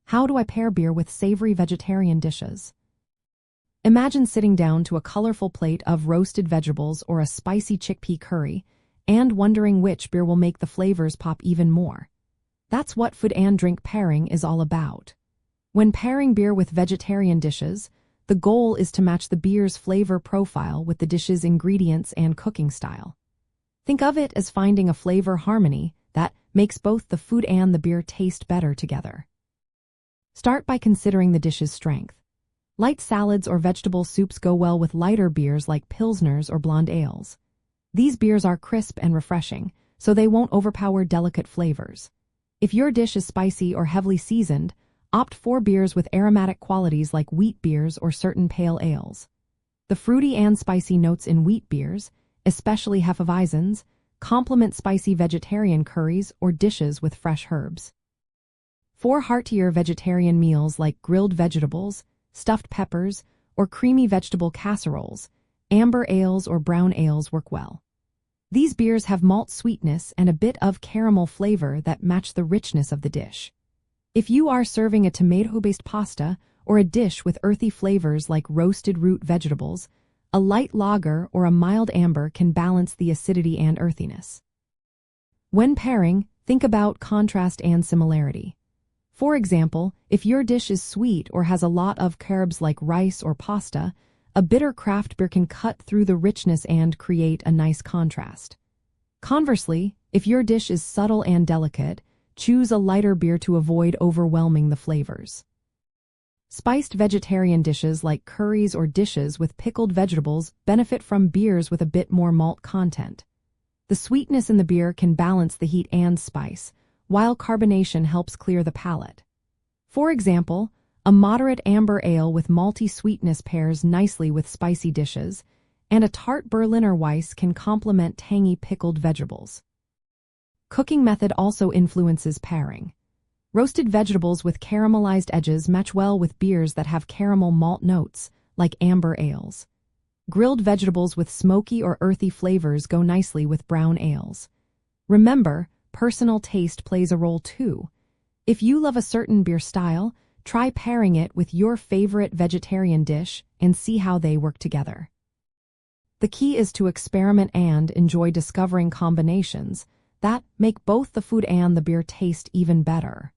How do I pair beer with savory vegetarian dishes? Imagine sitting down to a colorful plate of roasted vegetables or a spicy chickpea curry and wondering which beer will make the flavors pop even more. That's what food and drink pairing is all about. When pairing beer with vegetarian dishes, the goal is to match the beer's flavor profile with the dish's ingredients and cooking style. Think of it as finding a flavor harmony that makes both the food and the beer taste better together. Start by considering the dish's strength. Light salads or vegetable soups go well with lighter beers like pilsners or blonde ales. These beers are crisp and refreshing, so they won't overpower delicate flavors. If your dish is spicy or heavily seasoned, opt for beers with aromatic qualities like wheat beers or certain pale ales. The fruity and spicy notes in wheat beers, especially Hefeweizens, complement spicy vegetarian curries or dishes with fresh herbs. For heartier vegetarian meals like grilled vegetables, stuffed peppers, or creamy vegetable casseroles, amber ales or brown ales work well. These beers have malt sweetness and a bit of caramel flavor that match the richness of the dish. If you are serving a tomato-based pasta or a dish with earthy flavors like roasted root vegetables, a light lager or a mild amber can balance the acidity and earthiness. When pairing, think about contrast and similarity. For example, if your dish is sweet or has a lot of carbs like rice or pasta, a bitter craft beer can cut through the richness and create a nice contrast. Conversely, if your dish is subtle and delicate, choose a lighter beer to avoid overwhelming the flavors. Spiced vegetarian dishes like curries or dishes with pickled vegetables benefit from beers with a bit more malt content. The sweetness in the beer can balance the heat and spice, while carbonation helps clear the palate. For example, a moderate amber ale with malty sweetness pairs nicely with spicy dishes, and a tart Berliner Weiss can complement tangy pickled vegetables. Cooking method also influences pairing. Roasted vegetables with caramelized edges match well with beers that have caramel malt notes, like amber ales. Grilled vegetables with smoky or earthy flavors go nicely with brown ales. Remember, personal taste plays a role too. If you love a certain beer style, try pairing it with your favorite vegetarian dish and see how they work together. The key is to experiment and enjoy discovering combinations that make both the food and the beer taste even better.